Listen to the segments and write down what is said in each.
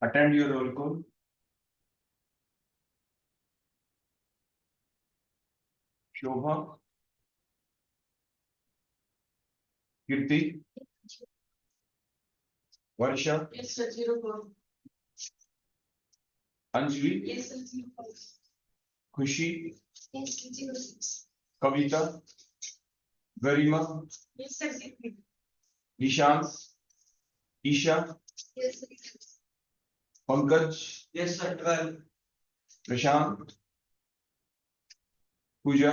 Attend your roll call. शोभा, कीर्ति, वर्षा, अंजलि, खुशी, कविता, गरिमा, निशांत, ईशा, पंकज, प्रशांत, पूजा,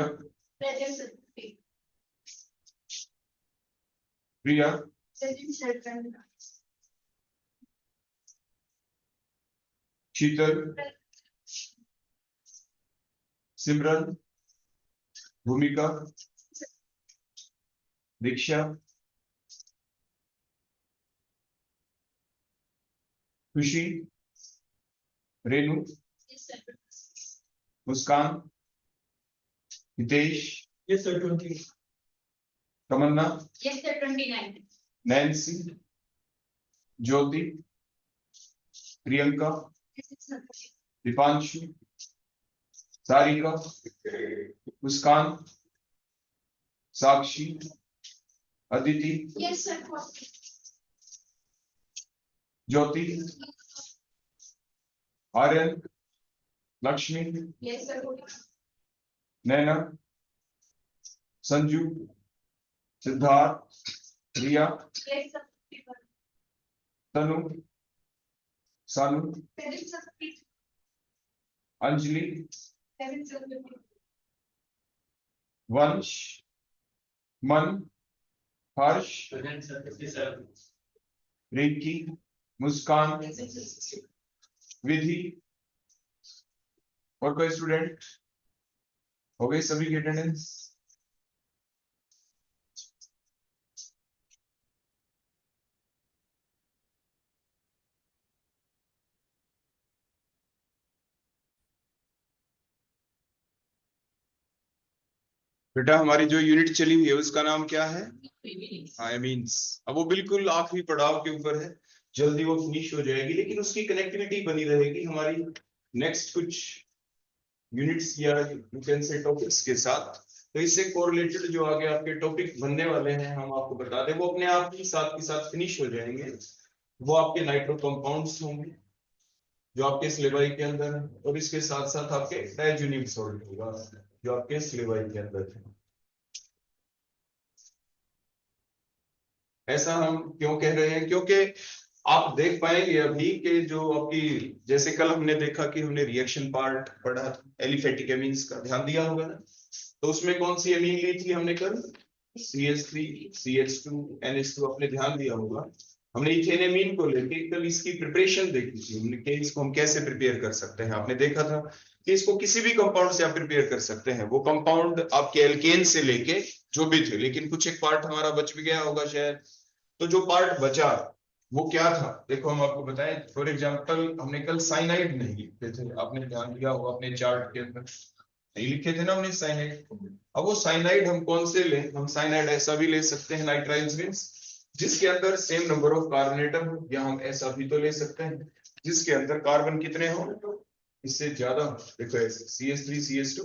प्रिया, शीतल, सिमरन, भूमिका, दीक्षा, खुशी, रेनू, मुस्कान, हितेश, तमन्ना, नैन्सी, ज्योति, प्रियंका, दीपांशु, सारिका, मुस्कान, साक्षी, अदिति, ज्योति, आर्यन, लक्ष्मी, नैना, संजू, सिद्धार्थ, रिया, तनु, सानू, अंजलि, वंश, मन, हर्ष, रिंकी, मुस्कान, विधि। और कोई स्टूडेंट? हो गई सभी की अटेंडेंस? बेटा हमारी जो यूनिट चली हुई है उसका नाम क्या है? I means. अब वो बिल्कुल आखिरी पड़ाव के ऊपर है, जल्दी वो फिनिश हो जाएगी, लेकिन उसकी कनेक्टिविटी बनी रहेगी हमारी नेक्स्ट कुछ यूनिट्स या यू कैन से टॉपिक्स के साथ। तो इससे कोरिलेटेड जो आगे आपके टॉपिक बनने वाले हैं हम आपको बता दें, वो अपने आप ही साथ के साथ फिनिश हो जाएंगे। वो आपके नाइट्रो कंपाउंड्स होंगे जो आपके सिलेबाई के अंदर है, और इसके साथ साथ आपके डायजोनियम सॉल्ट होगा जो आपके सिलेबाई के अंदर है। ऐसा हम क्यों कह रहे हैं? क्योंकि आप देख पाएंगे अभी कि जो आपकी, जैसे कल हमने देखा कि हमने रिएक्शन पार्ट पढ़ा था एलिफेटिक एमीन्स का, ध्यान दिया होगा ना? तो उसमें कौन सी एमीन ली थी हमने कल? CH3 CH2 NH2, आपने ध्यान दिया होगा। हमने इथेन एमीन को लेके कल इसकी प्रिपरेशन देखी थी हमने कि इसको हम कैसे प्रिपेयर कर सकते हैं। आपने देखा था कि इसको किसी भी कंपाउंड से आप प्रिपेयर कर सकते हैं। वो कंपाउंड आपके एल्केन से लेके जो भी थे, लेकिन कुछ एक पार्ट हमारा बच भी गया होगा शायद। तो जो पार्ट बचा वो क्या था? देखो हम आपको बताएं, फॉर एग्जांपल हमने कल साइनाइड नहीं लिखे थे, आपने ध्यान दिया होगा अपने चार्ट के अंदर नहीं लिखे थे ना हमने साइनाइड। अब वो साइनाइड हम कौन से लें? हम साइनाइड ऐसा भी ले सकते हैं नाइट्राइल्स मींस जिसके अंदर same number of carbon atom हो, या हम ऐसा भी तो ले सकते हैं जिसके अंदर कार्बन कितने हो, इससे ज्यादा। देखो ऐसे CH3 CH2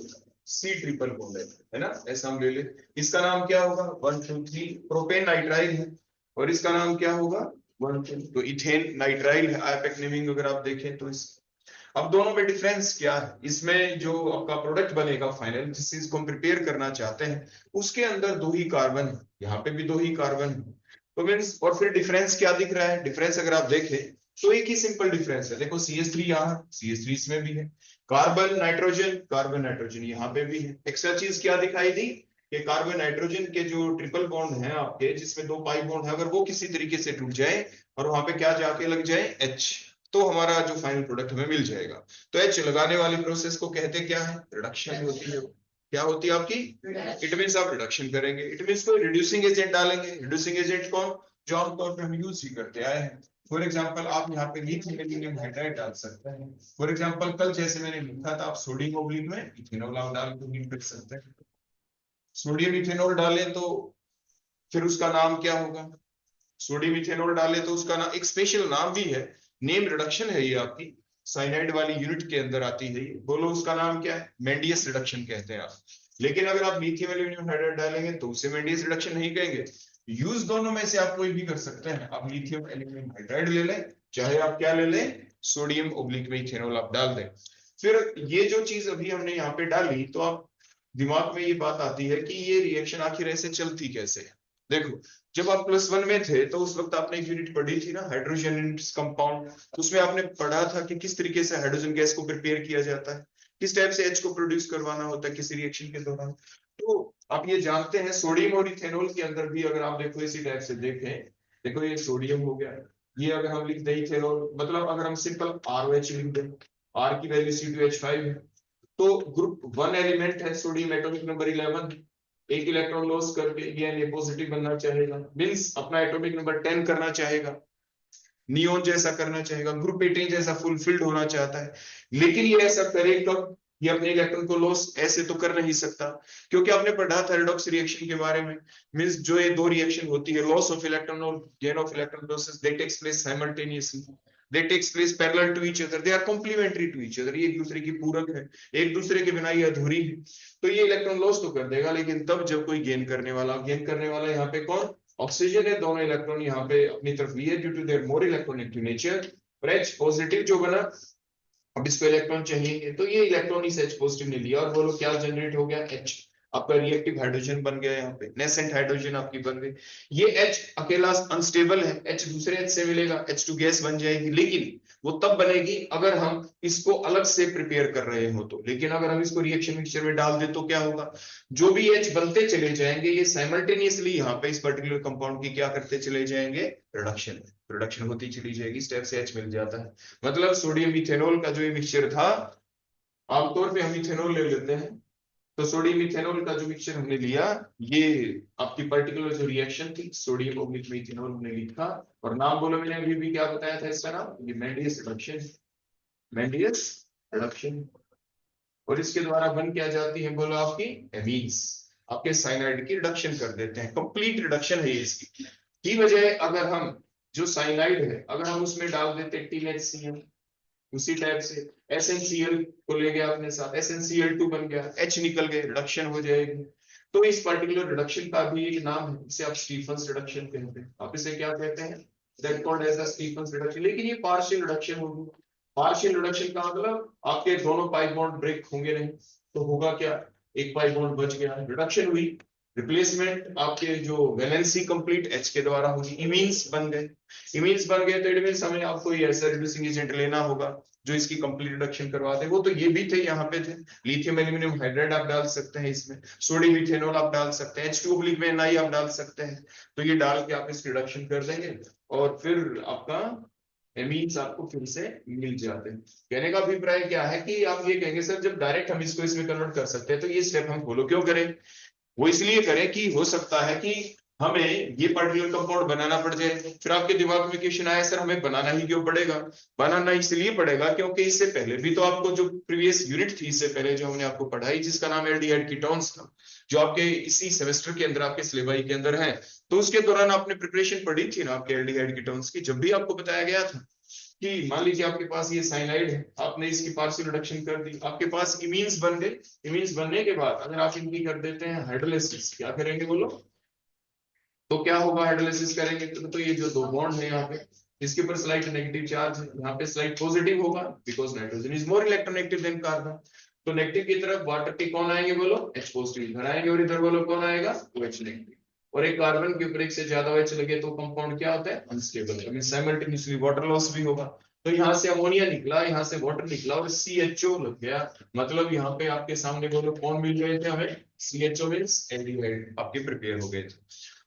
C triple bond है ना, ऐसा हम ले ले। इसका नाम क्या होगा? 1 2 3 प्रोपेन नाइट्राइल है, और इसका नाम क्या होगा? 1 2। तो इथेन नाइट्राइल है आईपैक नेमिंग अगर आप देखें तो। इस अब दोनों में डिफरेंस क्या है? इसमें जो आपका प्रोडक्ट बनेगा फाइनल, जिस चीज को हम प्रिपेयर करना चाहते हैं, उसके अंदर 2 ही कार्बन है, यहाँ पे भी 2 ही कार्बन है। तो मीन्स, और फिर डिफरेंस क्या दिख रहा है? डिफरेंस अगर आप देखें तो एक ही सिंपल डिफरेंस है। देखो CH3 यहाँ, CH3 इसमें भी है, कार्बन नाइट्रोजन यहाँ पे भी है। एक्स्ट्रा चीज क्या दिखाई दी कि कार्बन नाइट्रोजन के जो ट्रिपल बॉन्ड है आपके, जिसमें 2 पाई बॉन्ड है, अगर वो किसी तरीके से टूट जाए और वहां पे क्या जाके लग जाए? H, तो हमारा जो फाइनल प्रोडक्ट हमें मिल जाएगा। तो H लगाने वाली प्रोसेस को कहते क्या है? रिडक्शन होती है। क्या होती है आपकी? इट मीन्स आप रिडक्शन करेंगे, इट मीन्स कोई रिड्यूसिंग एजेंट डालेंगे। रिड्यूसिंग एजेंट कौन? जो आमतौर पर हम यूज ही करते आए हैं। फॉर एग्जाम्पल आप यहाँ पे लीथियम एल्यूमिनियम हाइड्राइड डाल सकते हैं। फॉर एग्जाम्पल कल जैसे मैंने लिखा था, आप सोडियम ऑब्लिक में इथेनॉल आप डाल के हीट कर सकते हैं। सोडियम इथेनॉल डालें तो फिर उसका नाम क्या होगा? सोडियम इथेनॉल डाले तो उसका ना एक स्पेशल नाम भी है, नेम रिडक्शन है ये आपकी, साइनाइड वाली यूनिट के अंदर आती है ये, बोलो उसका नाम क्या है, मेंडियस रिडक्शन कहते हैं आप। लेकिन अगर आप लिथियम एल्यूमिनियम हाइड्राइड डालेंगे तो उसे मेंडियस रिडक्शन नहीं कहेंगे। यूज दोनों में से आप कोई भी कर सकते हैं, आप लिथियम एल्यूमिनियम हाइड्राइड ले लें, चाहे आप क्या ले लें, सोडियम ऑब्लिक में इथेनॉल आप डाल दें। फिर ये जो चीज अभी हमने यहाँ पे डाली, तो आप दिमाग में ये बात आती है कि ये रिएक्शन आखिर ऐसे चलती कैसे है। देखो, जब आप +1 में थे तो उस वक्त आपने एक यूनिट पढ़ी थी ना, हाइड्रोजन कंपाउंड, उसमें आपने पढ़ा था कि किस तरीके से हाइड्रोजन गैस को प्रिपेयर किया जाता है, किस टाइप से H को प्रोड्यूस करवाना होता है किसी रिएक्शन के दौरान। तो आप ये जानते हैं सोडियम और इथेनॉल के अंदर भी अगर आप देखो इसी टाइप से देखें, देखो ये सोडियम हो गया, ये अगर हम लिख दें इथेनॉल, मतलब अगर हम सिंपल ROH लिख दें, R की वैल्यू C2H5 है, तो ग्रुप 1 एलिमेंट है सोडियम, एटॉमिक नंबर 11, एक इलेक्ट्रॉन लॉस करके ये पॉजिटिव बनना चाहेगा, मींस अपना एटॉमिक नंबर 10 करना चाहेगा, नियोन जैसा करना चाहेगा, ग्रुप 18 जैसा फुलफिल्ड होना चाहता है। लेकिन ये ऐसा करे कब, ये अपने इलेक्ट्रॉन को लॉस ऐसे तो कर नहीं सकता, क्योंकि आपने पढ़ा था रेडॉक्स रिएक्शन के बारे में, मींस जो ये दो रिएक्शन होती है, लॉस ऑफ इलेक्ट्रॉन और gain of electron process, they takes place simultaneously, they takes place parallel to each other, they are complementary to each other, ये एक दूसरे की पूरक है, एक दूसरे के बिना ये अधूरी है। तो ये इलेक्ट्रॉन लॉस तो कर देगा, लेकिन तब जब कोई गेन करने वाला यहाँ पे कौन, ऑक्सीजन है, दोनों इलेक्ट्रॉन यहाँ पे अपनी तरफ लिए due to their more electronegative nature, और H पॉजिटिव जो बना, अब इसको इलेक्ट्रॉन चाहिए, तो ये इलेक्ट्रॉन इस H पॉजिटिव ने लिया, और बोलो क्या जनरेट हो गया, H, आपका रिएक्टिव हाइड्रोजन बन गया, यहाँ पे नेसेंट हाइड्रोजन आपकी बन गई। ये H अकेला अनस्टेबल है, H दूसरे H से मिलेगा, H2 गैस बन जाएगी, लेकिन वो तब बनेगी अगर हम इसको अलग से प्रिपेयर कर रहे हो तो, लेकिन अगर हम इसको रिएक्शन मिक्सचर में डाल दे तो क्या होगा, जो भी H बनते चले जाएंगे ये साइमल्टेनियसली यहाँ पे इस पर्टिकुलर कंपाउंड की क्या करते चले जाएंगे, रिडक्शन, रिडक्शन होती चली जाएगी, स्टेप से H मिल जाता है। मतलब सोडियम इथेनॉल का जो ये मिक्सचर था, आमतौर पे हम इथेनॉल ले लेते हैं, तो सोडियम इथेनॉल का जो मिक्सचर हमने लिया, ये आपकी पर्टिकुलर जो रिएक्शन थी, सोडियम ऑब्लिक में इथेनॉल हमने लिखा, और नाम बोलो, मैंने अभी भी क्या बताया था इसका नाम, ये मेंडियस रिडक्शन, मेंडियस रिडक्शन। और इसके द्वारा बन क्या जाती है, बोलो आपकी एमीन्स, आपके साइनाइड की रिडक्शन कर देते हैं, कंप्लीट रिडक्शन है इसकी। की बजाय अगर हम जो साइनाइड है अगर हम उसमें डाल देते TnHCl, उसी टाइप से SnCl को ले गया अपने साथ, SnCl2 बन गया, H निकल गए, रिडक्शन हो जाएगी। तो इस पर्टिकुलर रिडक्शन का भी एक नाम है, इसे आप स्टीफंस रिडक्शन कहते हैं, आप इसे क्या कहते हैं, that called as a Stephens reduction. लेकिन ये पार्शियल रिडक्शन होगी, पार्शियल रिडक्शन का मतलब आपके दोनों पाई बॉन्ड ब्रेक होंगे नहीं, तो होगा क्या, एक पाई बॉन्ड बच गया, रिडक्शन हुई, रिप्लेसमेंट आपके जो वैलेंसी कंप्लीट H के द्वारा होगी, इमीन्स बन गए, इमीन्स बन गए, तो इट मींस हमें आपको ऐसा रिड्यूसिंग एजेंट लेना होगा जो इसकी कंप्लीट रिडक्शन करवा दे। वो तो ये भी थे, यहाँ पे थे, लिथियम एल्यूमिनियम हाइड्राइड आप डाल सकते हैं इसमें, सोडियम इथेनॉल आप डाल सकते हैं, H2 ऑब्लिक में Ni आप डाल सकते हैं, तो ये डाल के आप इसकी रिडक्शन कर देंगे, और फिर आपका एमीन्स आपको फिर से मिल जाते हैं। कहने का अभिप्राय क्या है कि आप ये कहेंगे सर जब डायरेक्ट हम इसको इसमें कन्वर्ट कर सकते हैं तो ये स्टेप हम फॉलो क्यों करें, वो इसलिए करें कि हो सकता है कि हमें ये पर्टिकुलर कंपाउंड बनाना पड़ जाए। फिर आपके दिमाग में क्वेश्चन आया सर हमें बनाना ही क्यों पड़ेगा, बनाना इसलिए पड़ेगा क्योंकि इससे पहले भी तो आपको जो प्रीवियस यूनिट थी, इससे पहले जो हमने आपको पढ़ाई जिसका नाम एल्डिहाइड कीटोन्स था, जो आपके इसी सेमेस्टर के अंदर आपके सिलेबस के अंदर है, तो उसके दौरान आपने प्रिपरेशन पढ़ी थी ना आपके एल्डिहाइड कीटोन्स की, जब भी आपको बताया गया था कि मान लीजिए आपके पास ये साइनाइड है, आपने इसकी पार्शियल रिडक्शन कर दी, आपके पास इमीन्स बन गए, इमीन्स बनने के बाद अगर आप इनकी कर देते हैं हाइड्रोलाइसिस, क्या करेंगे बोलो, तो क्या होगा हाइड्रोलाइसिस करेंगे तो ये जो दो बॉन्ड है यहाँ पे, इसके ऊपर स्लाइट नेगेटिव चार्ज है, यहाँ पे स्लाइट पॉजिटिव होगा, because nitrogen is more electronegative than carbon, तो नेगेटिव की तरफ वाटर के कौन आएंगे बोलो, H पॉजिटिव इधर आएंगे, और इधर बोलो कौन आएगा, OH नेगेटिव, और एक कार्बन के ऊपर एक से ज्यादा OH लगे तो कंपाउंड क्या होता है, unstable, I mean simultaneously water loss भी होगा। तो यहाँ से अमोनिया निकला, यहाँ से वाटर निकला, और CHO लग गया, मतलब यहाँ पे आपके सामने बोलो कौन मिल गए थे हमें, CHO मींस एल्डिहाइड आपके प्रिपेयर हो गए थे।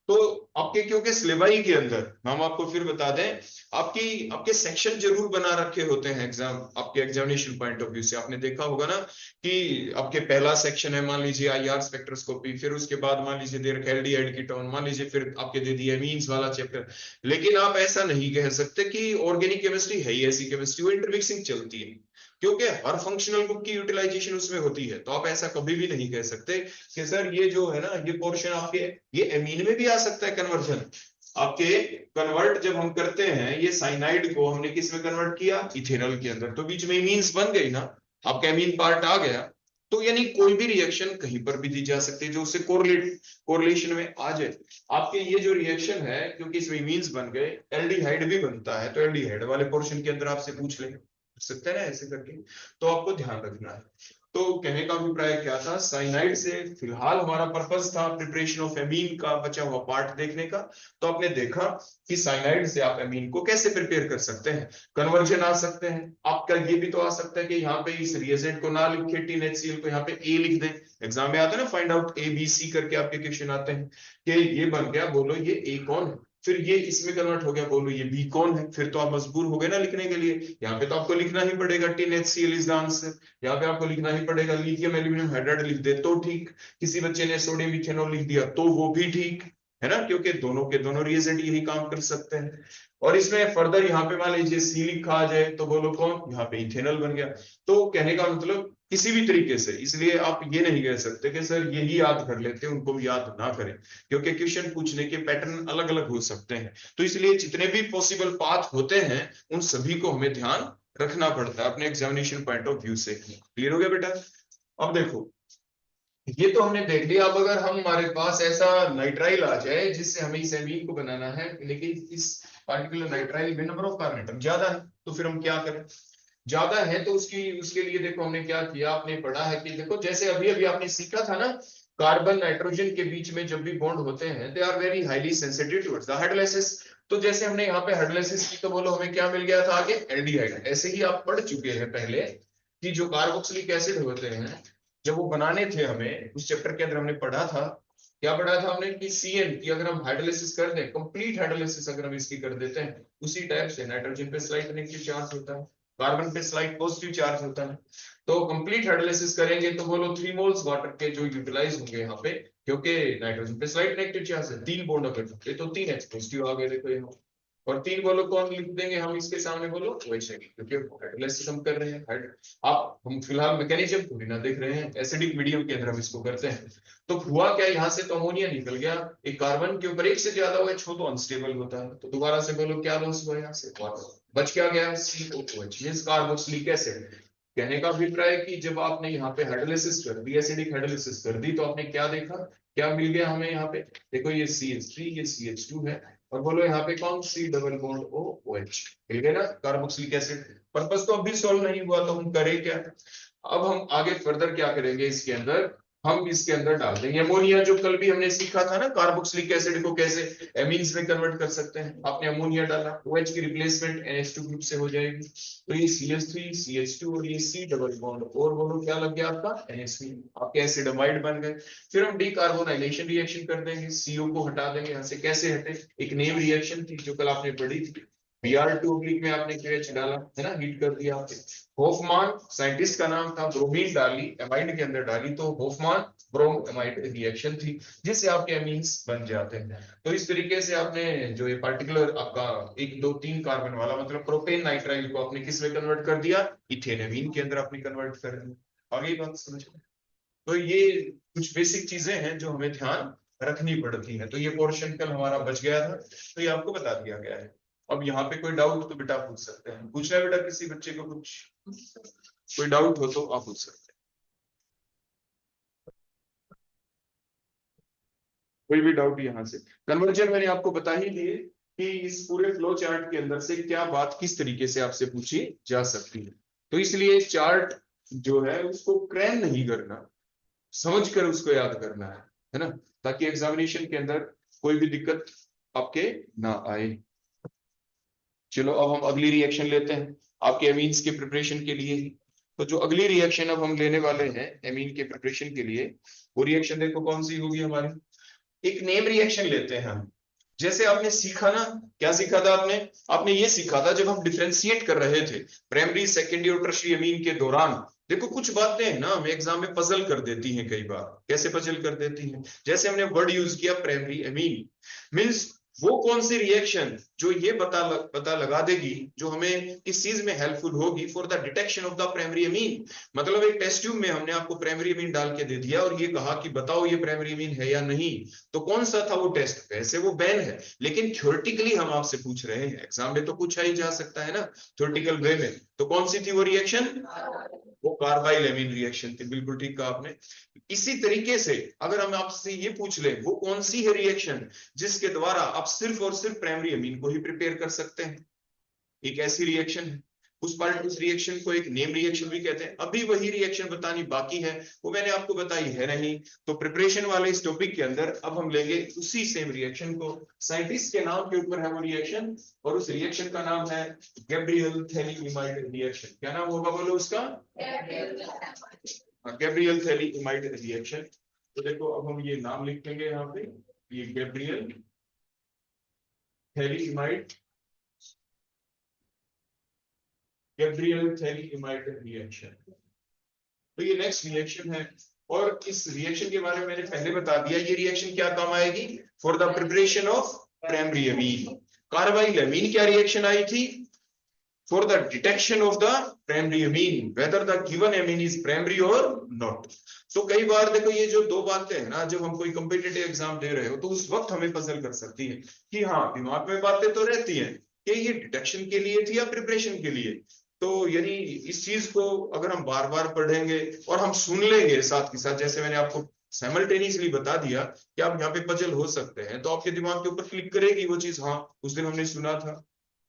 तो आपके क्योंकि सिलेबस के अंदर हम आपको फिर बता दें, आपके सेक्शन जरूर बना रखे होते हैं एग्जाम, आपके एग्जामिनेशन पॉइंट ऑफ व्यू से आपने देखा होगा ना कि आपके पहला सेक्शन है मान लीजिए IR स्पेक्ट्रोस्कोपी, फिर उसके बाद मान लीजिए दे रखा है एल्डिहाइड कीटोन, मान लीजिए फिर आपके दे दिया मीन्स वाला चैप्टर। लेकिन आप ऐसा नहीं कह सकते कि ऑर्गेनिक केमिस्ट्री है ही ऐसी केमिस्ट्री, वो इंटरमिक्सिंग चलती है, क्योंकि हर फंक्शनल ग्रुप की यूटिलाइजेशन उसमें होती है, तो आप ऐसा कभी भी नहीं कह सकते कि सर ये जो है ना ये पोर्शन आपके ये एमीन में भी आ सकता है कन्वर्जन, आपके कन्वर्ट जब हम करते हैं ये साइनाइड को हमने किस में कन्वर्ट किया, इथेनॉल के अंदर, तो बीच में इमीन्स बन गई ना, आपका एमीन पार्ट आ गया, तो यानी कोई भी रिएक्शन कहीं पर भी दी जा सकती है जो उससे कोरिलेशन में आ जाए। आपके ये जो रिएक्शन है क्योंकि इसमें इमीन्स बन गए, एल्डिहाइड भी बनता है, तो एल्डिहाइड वाले पोर्शन के अंदर आपसे पूछ ले सकते हैं ना ऐसे करके, तो आपको ध्यान रखना है। तो कहने का अभिप्राय क्या था, साइनाइड से फिलहाल हमारा पर्पस था प्रिपरेशन ऑफ एमीन का बचा हुआ पार्ट देखने का। तो आपने देखा कि साइनाइड से आप एमीन को कैसे प्रिपेयर कर सकते हैं, कन्वर्जन आ सकते हैं, आपका ये भी तो आ सकता है कि यहाँ पे इस रिएजेंट को ना लिखे TnHCl को यहाँ पे ए लिख दें, एग्जाम में आता है ना फाइंड आउट ABC करके आपके क्वेश्चन आते हैं कि ये बन गया, बोलो ये ए कौन है, फिर ये इसमें कन्वर्ट हो गया, बोलो ये बी कौन है, फिर तो आप मजबूर हो गए ना लिखने के लिए, यहाँ पे तो आपको लिखना ही पड़ेगा TnHCl इज द आंसर, यहाँ पे आपको लिखना ही पड़ेगा लिथियम एल्यूमिनियम हाइड्राइड लिख दे तो ठीक, किसी बच्चे ने सोडियम इथेनॉल लिख दिया तो वो भी ठीक है ना, क्योंकि दोनों के दोनों रिएजेंट यही काम कर सकते हैं। और इसमें फर्दर यहाँ पे मान लीजिए सी लिखा आ जाए तो बोलो कौन, यहाँ पे इथेनॉल बन गया। तो कहने का मतलब किसी भी तरीके से, इसलिए आप ये नहीं कह सकते कि सर यही याद कर लेते हैं उनको भी याद ना करें, क्योंकि क्वेश्चन पूछने के पैटर्न अलग अलग हो सकते हैं। तो इसलिए जितने भी पॉसिबल पाथ होते हैं उन सभी को हमें ध्यान रखना पड़ता है अपने एग्जामिनेशन पॉइंट ऑफ व्यू से। क्लियर हो गया बेटा? अब देखो ये तो हमने देख लिया। अब अगर हमारे पास ऐसा नाइट्राइल आ जाए जिससे हमें इस एमीन को बनाना है, लेकिन इस पार्टिकुलर नाइट्राइल में नंबर ऑफ कार्बन एटम ज्यादा है, तो फिर हम क्या करें, ज्यादा है तो उसके लिए देखो हमने क्या किया, आपने पढ़ा है कि देखो जैसे अभी अभी आपने सीखा था ना, कार्बन नाइट्रोजन के बीच में जब भी बॉन्ड होते हैं they are very highly sensitive towards the hydrolysis. तो जैसे हमने यहाँ पे हाइड्रोलाइसिस की तो बोलो हमें क्या मिल गया था आगे, एल्डिहाइड। ऐसे ही आप पढ़ चुके हैं पहले कि जो कार्बोक्सिलिक एसिड होते हैं जब वो बनाने थे, हमें उस चैप्टर के अंदर हमने पढ़ा था, क्या पढ़ा था हमने कि CN की अगर हम हाइड्रोलाइसिस कर दें, कंप्लीट हाइड्रोलाइसिस अगर हम इसकी कर देते हैं, उसी टाइप से नाइट्रोजन पे स्लाइट नेगेटिव चार्ज होता है, कार्बन पे स्लाइट पॉजिटिव चार्ज होता है। तो कंप्लीट हाइड्रोलाइसिस करेंगे तो बोलो 3 मोल्स वाटर के जो यूटिलाइज होंगे यहाँ पे, क्योंकि नाइट्रोजन पे स्लाइट नेगेटिव चार्ज है, 3 बॉन्ड अगर ये तो 3 H पॉजिटिव आ गए देखो यहाँ, और 3 बोलो कौन लिख देंगे हम इसके सामने, बोलो OH, क्योंकि हाइड्रोलाइसिस हम कर रहे हैं। आप हम फिलहाल मैकेनिज्म थोड़ी ना देख रहे हैं, एसिडिक मीडियम के अंदर हम इसको करते हैं। तो हुआ क्या, यहाँ से तो अमोनिया निकल गया, एक कार्बन के ऊपर एक से ज्यादा OH हो तो अनस्टेबल होता है, तो दोबारा से बोलो क्या लॉस हुआ, यहाँ से बच क्या गया COOH मींस कार्बोक्सिलिक एसिड। कहने का अभिप्राय कि जब आपने यहाँ पे हाइड्रोलाइसिस कर दी, एसिडिक हाइड्रोलाइसिस कर दी, तो आपने क्या देखा, क्या मिल गया हमें यहाँ पे, देखो ये CH3 ये CH2 है, और बोलो यहाँ पे कौन, C डबल बॉन्ड OH मिल गया ना कार्बोक्सिलिक एसिड। पर्पस तो अभी सॉल्व नहीं हुआ, तो हम करें क्या, अब हम आगे फर्दर क्या करेंगे, इसके अंदर हम इसके अंदर डाल देंगे अमोनिया, जो कल भी हमने सीखा था ना कार्बोक्सिलिक एसिड को कैसे एमीन्स में कन्वर्ट कर सकते हैं। आपने अमोनिया डाला, OH की रिप्लेसमेंट NH2 ग्रुप से हो जाएगी, तो ये CH3 CH2 और ये C डबल बॉन्ड, और बोलो क्या लग गया आपका NH3, आपके एसिडमाइड बन गए। फिर हम डीकार्बोनाइलेशन रिएक्शन कर देंगे, CO को हटा देंगे यहाँ से, कैसे हटे, एक नेम रिएक्शन थी जो कल आपने पढ़ी थी, Br2 ऑब्लिक में आपने KH डाला है ना, हीट कर दिया आपने। होफमान साइंटिस्ट का नाम था, ब्रोमीन डाली एमाइड के अंदर डाली, तो होफमान ब्रोम एमाइड रिएक्शन थी जिससे आपके अमीन्स बन जाते हैं। तो इस तरीके से आपने जो ये पार्टिकुलर आपका 1 2 3 कार्बन वाला मतलब प्रोपेन नाइट्राइल को आपने किस में कन्वर्ट कर दिया, इथेन एमीन के अंदर आपने कन्वर्ट कर दिया। आगे बात समझ में? तो ये कुछ बेसिक चीजें हैं जो हमें ध्यान रखनी पड़ती है। तो ये पोर्शन कल हमारा बच गया था, तो ये आपको बता दिया गया है। अब यहाँ पे कोई डाउट तो बेटा पूछ सकते हैं, पूछना है बेटा किसी बच्चे को कुछ, कोई डाउट हो तो आप पूछ सकते हैं, कोई भी डाउट यहाँ से। कन्वर्जन मैंने आपको बता ही दिए कि इस पूरे फ्लो चार्ट के अंदर से क्या बात किस तरीके से आपसे पूछी जा सकती है। तो इसलिए चार्ट जो है उसको क्रैम नहीं करना, समझ कर उसको याद करना है ना, ताकि एग्जामिनेशन के अंदर कोई भी दिक्कत आपके ना आए। चलो अब हम अगली रिएक्शन लेते हैं आपके एमीन्स के प्रिपरेशन के लिए। तो जो अगली रिएक्शन अब हम लेने वाले हैं एमीन के प्रिपरेशन के लिए, वो रिएक्शन देखो कौन सी होगी हमारी, एक नेम रिएक्शन लेते हैं हम। जैसे आपने सीखा ना, क्या सीखा था आपने, आपने ये सीखा था जब हम डिफरेंशिएट कर रहे थे प्राइमरी सेकेंडरी और टर्शियरी एमीन के दौरान। देखो कुछ बातें हैं ना हमें एग्जाम में पजल कर देती हैं, कई बार कैसे पजल कर देती हैं, जैसे हमने वर्ड यूज किया प्राइमरी एमीन, मींस वो कौन सी रिएक्शन जो ये पता लगा देगी, जो हमें किस चीज में हेल्पफुल होगी for the detection of the primary अमीन। मतलब एक टेस्ट ट्यूब में हमने आपको प्राइमरी अमीन डाल के दे दिया और ये कहा कि बताओ ये प्राइमरी अमीन है या नहीं, तो कौन सा था वो टेस्ट? वैसे वो बैन है, लेकिन थ्योरेटिकली हम आपसे पूछ रहे हैं, एग्जाम में तो पूछा ही जा सकता है ना थ्योरेटिकल वे में। तो कौन सी थी वो रिएक्शन? वो कार्बाइल एमीन रिएक्शन थी, बिल्कुल ठीक कहा आपने। इसी तरीके से अगर हम आपसे ये पूछ लें वो कौन सी है रिएक्शन जिसके द्वारा आप सिर्फ और सिर्फ प्राइमरी अमीन को ही प्रिपेयर कर सकते हैं, एक ऐसी रिएक्शन है। उस रिएक्शन को एक नेम रिएक्शन भी कहते हैं। अभी वही रिएक्शन बतानी बाकी है, वो मैंने आपको बताई है नहीं। तो प्रिपरेशन वाले इस टॉपिक के अंदर अब हम लेंगे उसी सेम रिएक्शन को, साइंटिस्ट के नाम के ऊपर है वो रिएक्शन, और उस रिएक्शन का नाम है गैब्रियल थैली-इमाइड रिएक्शन। क्या नाम होगा बोलो उसका? Gabriel phthalimide reaction. तो देखो अब हम ये नाम लिख लेंगे यहाँ पे, ये गैब्रियल थैली-इमाइड रिएक्शन। तो ये नेक्स्ट रिएक्शन है, और इस रिएक्शन के बारे में मैंने पहले बता दिया। ये रिएक्शन क्या काम आएगी? For the preparation of primary amine. Carbylamine क्या रिएक्शन आई थी? For the detection of the primary amine, whether the given amine is primary और नॉट। तो कई बार देखो ये जो दो बातें हैं ना, जब हम कोई कॉम्पिटिटिव एग्जाम दे रहे हो तो उस वक्त हमें पजल कर सकती है कि हाँ दिमाग में बातें तो रहती हैं कि ये डिटेक्शन के लिए थी या प्रिपरेशन के लिए। तो यानी इस चीज को अगर हम बार बार पढ़ेंगे और हम सुन लेंगे साथ के साथ, जैसे मैंने आपको साइमल्टेनियसली बता दिया कि आप यहाँ पे पजल हो सकते हैं, तो आपके दिमाग के ऊपर क्लिक करेगी वो चीज, हाँ उस दिन हमने सुना था,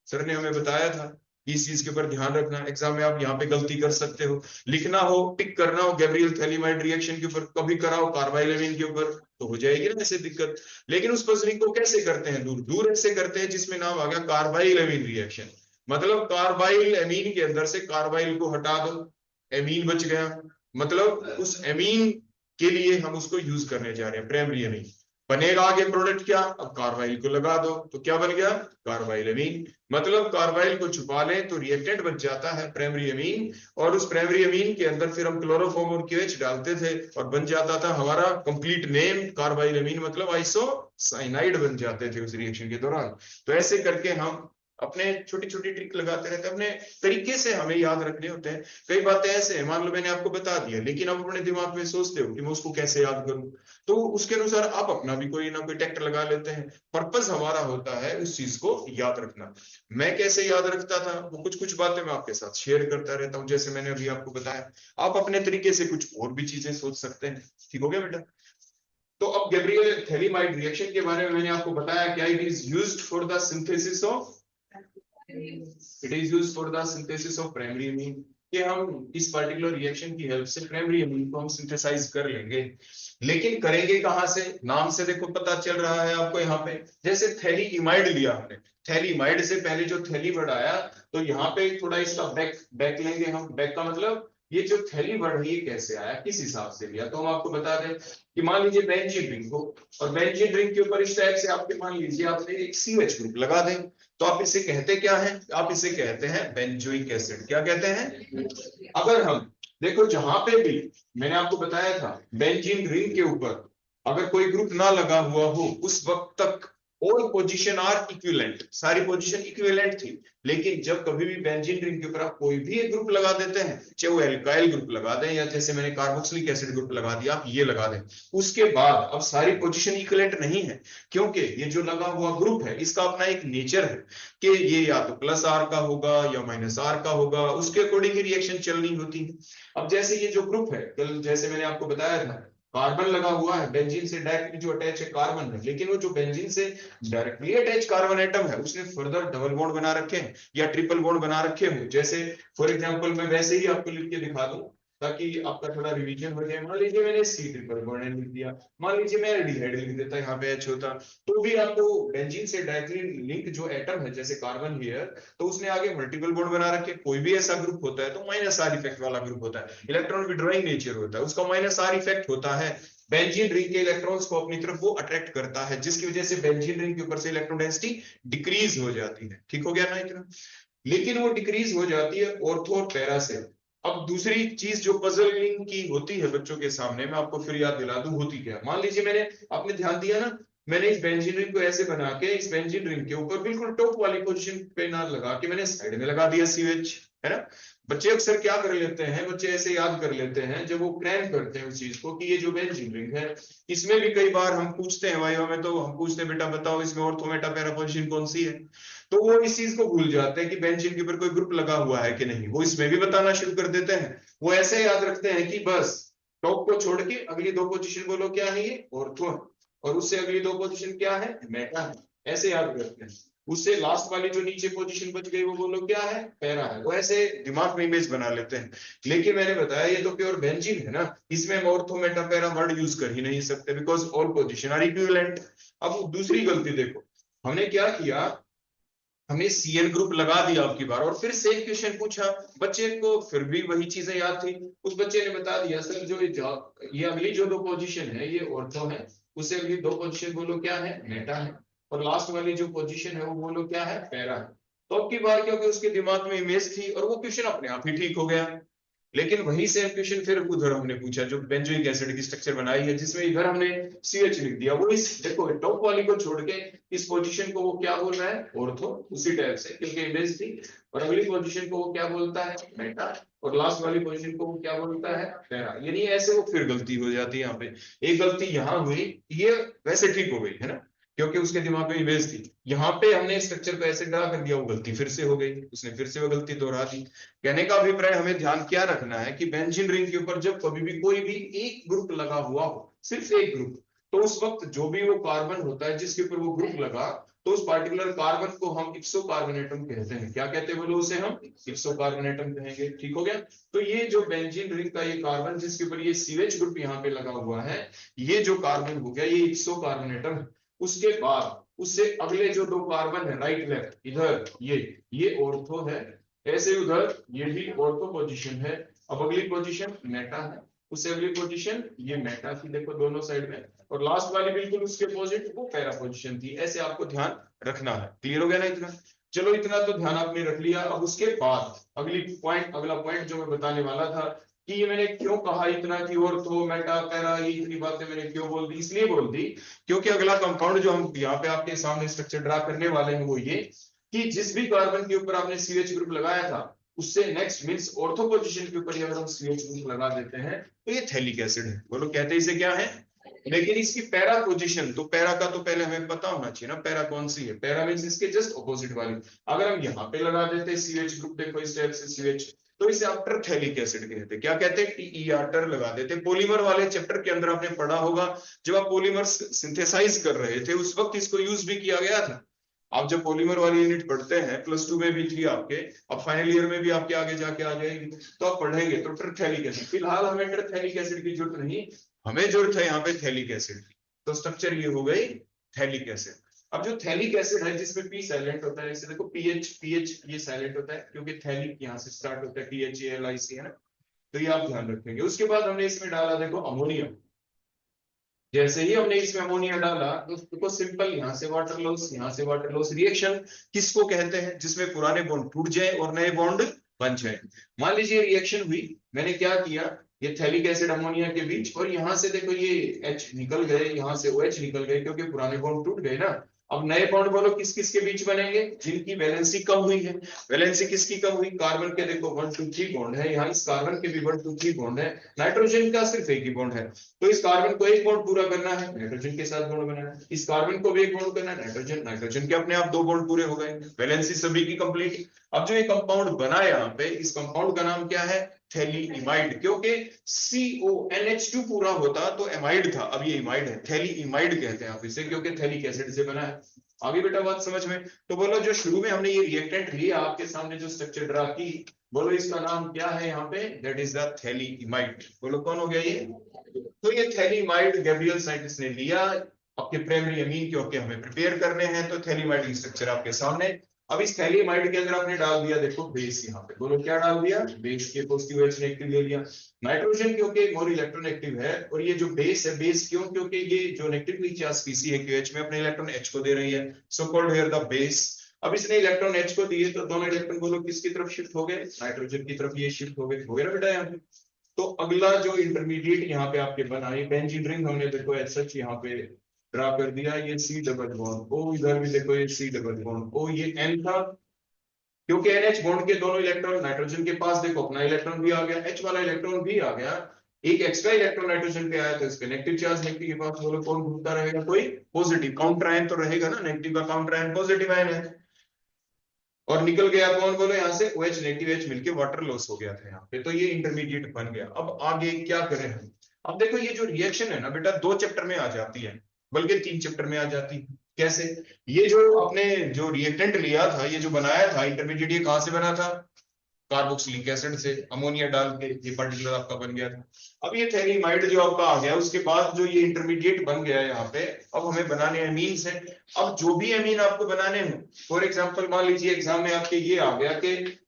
सर ने हमें बताया था, इस चीज के ऊपर ध्यान रखना। एग्जाम में आप यहाँ पे गलती कर सकते हो, लिखना हो, टिक करना हो गैब्रियल थैली-इमाइड रिएक्शन के ऊपर, कभी कराओ कार्बाइल अमीन के ऊपर, तो हो जाएगी ना ऐसे दिक्कत। लेकिन उस पजलिंग को कैसे करते हैं? दूर दूर ऐसे करते हैं जिसमें नाम आ गया कार्बाइल अमीन रिएक्शन। मतलब कार्बाइल अमीन के अंदर से कार्बाइल को हटा दो, एमीन बच गया। मतलब उस एमीन के लिए हम उसको यूज करने जा रहे हैं, प्राइमरी अमीन। बनेगा आगे प्रोडक्ट क्या? अब कार्बाइल को लगा दो तो क्या बन गया? कार्बाइल अमीन। मतलब कार्बाइल को छुपा लें तो रिएक्टेंट बच जाता है प्राइमरी अमीन, और उस प्राइमरी अमीन के अंदर फिर हम क्लोरोफॉर्म और क्यूएच डालते थे और बन जाता था हमारा कंप्लीट नेम कार्बाइल अमीन, मतलब आइसोसाइनाइड बन जाते थे उस रिएक्शन के दौरान। तो ऐसे करके हम अपने छोटी छोटी ट्रिक लगाते रहते हैं, अपने तरीके से हमें याद रखने होते हैं। कई बातें ऐसे हैं, मान लो मैंने आपको बता दिया, लेकिन आप अपने दिमाग में सोचते हो कि मैं उसको कैसे याद करूं, तो उसके अनुसार आप अपना भी कोई ना कोई टेक्ट लगा लेते हैं। पर्पस हमारा होता है उस चीज को याद रखना। मैं कैसे याद रखता था वो कुछ कुछ बातें मैं आपके साथ शेयर करता रहता हूँ, जैसे मैंने अभी आपको बताया। आप अपने तरीके से कुछ और भी चीजें सोच सकते हैं। ठीक हो गया बेटा? तो अब गैब्रियल थैली-इमाइड रिएक्शन के बारे में मैंने आपको बताया क्या, it is used for the synthesis of primary अमीन, कि हम इस पर्टिकुलर रिएक्शन की हेल्प से प्राइमरी अमीन को हम सिंथेसाइज कर लेंगे। लेकिन करेंगे कहां से? नाम से देखो पता चल रहा है आपको यहाँ पे, जैसे थैली-इमाइड लिया हमने, थैली-इमाइड से पहले जो थैली वर्ड आया, तो यहाँ पे थोड़ा इसका बैक लेंगे हम। बैक का मतलब ये जो थैली वर्ड है ये कैसे आया, किस हिसाब से लिया, तो हम आपको बता दें कि मान लीजिए बेंजीन रिंग हो, और बेंजीन रिंग के ऊपर इस टाइप से आपके मान लीजिए आपने एक CH ग्रुप लगा दें, तो आप इसे कहते क्या है? आप इसे कहते हैं बेंजोइक एसिड। क्या कहते हैं? अगर हम देखो जहां पे भी मैंने आपको बताया था बेंजीन रिंग के ऊपर अगर कोई ग्रुप ना लगा हुआ हो उस वक्त तक ऑल पोजीशन आर इक्विवेलेंट, सारी पोजीशन इक्विवेलेंट थी। लेकिन जब कभी भी बेंजीन रिंग के ऊपर आप कोई भी एक ग्रुप लगा देते हैं, चाहे वो एल्काइल ग्रुप लगा दें या जैसे मैंने कार्बोक्सिलिक एसिड ग्रुप लगा दिया, आप ये लगा दें, उसके बाद अब सारी पोजीशन इक्विवेलेंट नहीं है, क्योंकि ये जो लगा हुआ ग्रुप है इसका अपना एक नेचर है कि ये या तो +R का होगा या -R का होगा, उसके अकॉर्डिंग ही रिएक्शन चलनी होती है। अब जैसे ये जो ग्रुप है, कल जैसे मैंने आपको बताया था कार्बन लगा हुआ है, बेंजीन से डायरेक्टली जो अटैच है कार्बन है, लेकिन वो जो बेंजीन से डायरेक्टली अटैच कार्बन एटम है उसने फर्दर डबल बॉन्ड बना रखे हैं या ट्रिपल बॉन्ड बना रखे हो। जैसे फॉर एग्जांपल मैं वैसे ही आपको लिख के दिखा दूं ताकि आपका थोड़ा रिवीजन हो जाए। मान लीजिए मैंने C ट्रिपल बॉन्ड लिख दिया, मान लीजिए मैं एल्डिहाइड लिख देता, यहाँ पे H होता, तो भी आपको बेंजीन से डायरेक्टली लिंक जो एटम है जैसे कार्बन हियर, तो उसने आगे मल्टीपल बॉन्ड बना रखे। कोई भी ऐसा ग्रुप होता है तो -R इफेक्ट वाला ग्रुप होता है, इलेक्ट्रॉन विड्रॉइंग नेचर होता है, उसका -R इफेक्ट होता है। बेंजीन रिंग के इलेक्ट्रॉन्स को अपनी तरफ वो अट्रैक्ट करता है, जिसकी वजह से बेंजीन रिंग के ऊपर से इलेक्ट्रॉन डेंसिटी डिक्रीज हो जाती है। ठीक हो गया ना इतना? लेकिन वो डिक्रीज हो जाती है ऑर्थो और पैरा से। अब दूसरी चीज जो पजलिंग की होती है बच्चों के सामने, मैं आपको फिर याद दिला दूं होती क्या। मान लीजिए मैंने आपने ध्यान दिया ना, मैंने इस बेंजीन रिंग को ऐसे बना के इस बेंजीन रिंग के ऊपर बिल्कुल टॉप वाली पोजीशन पे ना लगा के मैंने साइड में लगा दिया सीवेज, है ना। बच्चे अक्सर क्या कर लेते हैं, बच्चे ऐसे याद कर लेते हैं जब वो क्रैम करते हैं उस चीज को कि ये जो बेंजीन रिंग है, इसमें भी कई बार हम पूछते हैं वाइवा में, तो हम पूछते हैं बेटा बताओ इसमें ऑर्थो मेटा पैरा पोजीशन कौन सी है, तो वो इस चीज को भूल जाते हैं कि बेंजीन के ऊपर कोई ग्रुप लगा हुआ है कि नहीं, वो इसमें भी बताना शुरू कर देते हैं। वो ऐसे याद रखते हैं कि बस टॉप को छोड़ के अगली दो पोजीशन बोलो क्या है, ये ऑर्थो है, और उससे अगली दो पोजीशन क्या है, मेटा है, ऐसे याद करते हैं। उससे लास्ट वाली जो नीचे पोजीशन बच गई वो बोलो क्या है, पैरा है, वो ऐसे दिमाग में इमेज बना लेते हैं। लेकिन मैंने बताया ये तो प्योर बेंजीन है ना, इसमें हम ortho meta para word use कर ही नहीं सकते, because all position are equivalent. अब दूसरी गलती देखो, हमने क्या किया, हमने सीएन ग्रुप लगा दिया आपकी बार, और फिर से एक क्वेश्चन पूछा, बच्चे को फिर भी वही चीजें याद थी, उस बच्चे ने बता दिया सर जो ये अगली जो दो पोजीशन है ये ऑर्थो है, उससे अगली दो पोजीशन बोलो क्या है, मेटा है, और लास्ट वाली जो पोजीशन है वो बोलो क्या है, पैरा है। तो अब की बार क्योंकि उसके दिमाग में इमेज थी और वो क्वेश्चन अपने आप ही ठीक हो गया। लेकिन वही सेम क्वेश्चन फिर उधर हमने पूछा जो बेंजोइक एसिड की स्ट्रक्चर बनाई है, जिसमें इधर हमने CH लिख दिया, वो इस देखो टॉप वाली को छोड़ के इस पोजीशन को वो क्या बोल रहा है, ऑर्थो, उसी टाइप से क्योंकि इमेज थी, और अगली पोजीशन को वो क्या बोलता है, मेटा, और लास्ट वाली पोजीशन को वो क्या बोलता है, पैरा। यानी ऐसे वो फिर गलती हो जाती है यहाँ पे, एक गलती यहाँ हुई, ये वैसे ठीक हो गई है ना, क्योंकि उसके दिमाग में इमेज थी। यहाँ पे हमने स्ट्रक्चर को ऐसे ड्रा कर दिया, वो गलती फिर से हो गई, उसने फिर से वो गलती दोहरा दी। कहने का अभिप्राय हमें ध्यान क्या रखना है कि बेंजीन रिंग के ऊपर जब कभी भी कोई भी एक ग्रुप लगा हुआ हो, सिर्फ एक ग्रुप, तो उस वक्त जो भी वो कार्बन होता है जिसके ऊपर वो ग्रुप लगा, तो उस पार्टिकुलर कार्बन को हम इप्सो कार्बन एटम कहते हैं। क्या कहते हैं बोलो उसे, हम इप्सो कार्बन एटम कहेंगे। ठीक हो गया। तो ये जो बेंजीन रिंग का ये कार्बन जिसके ऊपर ये सीवेज ग्रुप यहाँ पे लगा हुआ है, ये जो कार्बन हो गया ये इप्सो कार्बन एटम है। उसके बाद उससे अगले जो दो कार्बन है राइट लेफ्ट इधर, ये ऑर्थो है, ऐसे उधर ये भी ऑर्थो पोजीशन है। अब अगली पोजीशन मेटा है, उससे अगली पोजीशन ये मेटा थी, देखो दोनों साइड में, और लास्ट वाली बिल्कुल उसके अपोजिट वो पैरा पोजीशन थी। ऐसे आपको ध्यान रखना है। क्लियर हो गया ना इतना? चलो इतना तो ध्यान आपने रख लिया। अब उसके बाद अगला पॉइंट जो मैं बताने वाला था कि ये मैंने क्यों कहा इतना कि ऑर्थो मेटा पैरा, ये इतनी बातें मैंने क्यों बोल दी, इसलिए बोल दी क्योंकि अगला कंपाउंड जो हम यहाँ पे आपके सामने स्ट्रक्चर ड्रा करने वाले हैं वो ये कि जिस भी कार्बन के ऊपर आपने CH ग्रुप लगाया था उससे नेक्स्ट मींस ऑर्थो पोजीशन के ऊपर अगर हम CH ग्रुप लगा देते हैं तो ये थैलिक एसिड है। बोलो कहते हैं इसे क्या है। लेकिन इसकी पैरा पोजीशन, तो पैरा का तो पहले हमें पता होना चाहिए ना, पैरा कौन सी है। पैरा मींस इसके जस्ट ऑपोजिट वाली। अगर हम यहाँ पे लगा देते CH ग्रुप, देखो इस टाइप से CH, तो इसे आप टरथैलिक एसिड कहते हैं। क्या कहते हैं, TER, टर लगा देते। पॉलीमर वाले चैप्टर के अंदर आपने पढ़ा होगा, जब आप पॉलीमर सिंथेसाइज कर रहे थे उस वक्त इसको यूज भी किया गया था। आप जब पॉलीमर वाली यूनिट पढ़ते हैं, +2 में भी थी आपके, अब फाइनल ईयर में भी आपके आगे जाके आ जाएगी, तो आप पढ़ेंगे तो टरथैलिक एसिड। फिलहाल हमें टरथैलिक एसिड की जरूरत नहीं, हमें जरूरत है यहाँ पे थैलिक एसिड की। तो स्ट्रक्चर ये हो गई थैलिक एसिड। अब जो थैलिक एसिड है जिसमें P साइलेंट होता है, इसे देखो PH ये साइलेंट होता है क्योंकि थैलिक यहाँ से स्टार्ट होता है, THALIC है ना, तो ये आप ध्यान रखेंगे। उसके बाद हमने इसमें डाला देखो अमोनिया। जैसे ही हमने इसमें अमोनिया डाला तो देखो सिंपल, यहाँ से वाटर लॉस, यहाँ से वाटर लॉस। रिएक्शन किसको कहते हैं, जिसमें पुराने बॉन्ड टूट जाए और नए बॉन्ड बन जाए। मान लीजिए रिएक्शन हुई, मैंने क्या किया, ये थैलिक एसिड अमोनिया के बीच, और यहाँ से देखो ये H निकल गए, यहाँ से OH निकल गए क्योंकि पुराने बॉन्ड टूट गए ना। अब नए बॉन्ड बोलो किस किस के बीच बनेंगे, जिनकी वैलेंसी कम हुई है। वैलेंसी किसकी कम हुई, कार्बन के देखो 1 2 3 बॉन्ड है, यहाँ इस कार्बन के भी 1 2 3 बॉन्ड है, नाइट्रोजन का सिर्फ एक ही बॉन्ड है। तो इस कार्बन को एक बॉन्ड पूरा करना है, नाइट्रोजन के साथ बॉन्ड बनाना है। इस कार्बन को भी एक बॉन्ड करना है, नाइट्रोजन के अपने आप 2 बॉन्ड पूरे हो गए, वैलेंसी सभी की कंप्लीट। अब जो ये कंपाउंड बना यहाँ पे, इस कंपाउंड का नाम क्या है, थैलीइमाइड, क्योंकि CONH2 पूरा होता तो एमाइड था, अब ये इमाइड है, थैलीइमाइड कहते हैं आप इसे, क्योंकि थैलिक एसिड से बना है। आगे बेटा बात समझ में। तो बोलो जो शुरू में हमने ये रिएक्टेंट लिया, आपके सामने जो स्ट्रक्चर ड्रा की, बोलो इसका नाम क्या है यहाँ पे, दैट इज द थैलीइमाइड। बोलो कौन हो गया ये, तो ये थैलीइमाइड गैब्रियल साइंटिस्ट ने लिया आपके प्राइमरी अमीन क्योंकि हमें प्रिपेयर करने हैं, तो थैलीइमाइड की स्ट्रक्चर आपके सामने। अब इस थैलीइमाइड के अंदर आपने डाल दिया देखो बेस, यहाँ पे बोलो क्या डाल दिया, बेस के पॉजिटिव H नेगेटिव ले लिया। नाइट्रोजन क्योंकि मोर इलेक्ट्रॉन एक्टिव है, और ये जो बेस है, बेस क्यों, क्योंकि ये जो नेगेटिव चार्ज स्पीसी है QH में अपने इलेक्ट्रॉन H को दे रही है, so called here the base. अब इसने इलेक्ट्रॉन H को दिए तो दोनों इलेक्ट्रॉन बोलो किसकी तरफ शिफ्ट हो गए, नाइट्रोजन की तरफ ये शिफ्ट हो गए ना बेटा यहाँ पे। तो अगला जो इंटरमीडिएट यहाँ पे आपके बना, ये बेंजीन रिंग हमने देखो एज सच यहाँ पे ड्रा कर दिया, ये C डबल बॉन्ड O, इधर भी देखो ये C डबल बॉन्ड O, ये N था, क्योंकि NH बॉन्ड के दोनों इलेक्ट्रॉन नाइट्रोजन के पास देखो अपना इलेक्ट्रॉन भी आ गया, H वाला इलेक्ट्रॉन भी आ गया, एक एक्स्ट्रा इलेक्ट्रॉन नाइट्रोजन पे आया तो इसके नेगेटिव चार्ज नेगेटिव के पास बोलो कौन घूमता रहेगा, कोई पॉजिटिव काउंटर आयन तो रहेगा ना, नेगेटिव का काउंटर आयन पॉजिटिव आयन है, और निकल गया कौन बोलो यहाँ से OH नेगेटिव H मिलके वाटर लॉस हो गया था यहाँ पे, तो ये इंटरमीडिएट बन गया। अब आगे क्या करें हम, अब देखो ये जो रिएक्शन है ना बेटा 2 चैप्टर में आ जाती है, बल्कि 3 चैप्टर में आ जाती है। कैसे, ये जो आपने जो रिएक्टेंट लिया था, ये जो बनाया था इंटरमीडिएट, ये कहां से बना था, कार्बोक्सिलिक एसिड से अमोनिया डाल के ये पर्टिकुलर आपका बन गया था। अब ये थैलीमाइड जो आपका आ गया, उसके बाद जो ये इंटरमीडिएट बन गया है यहाँ पे, अब हमें बनाने एमीन्स है। अब जो भी एमीन आपको बनाने हैं, फॉर एग्जांपल मान लीजिए एग्जाम में आपके ये आ गया कि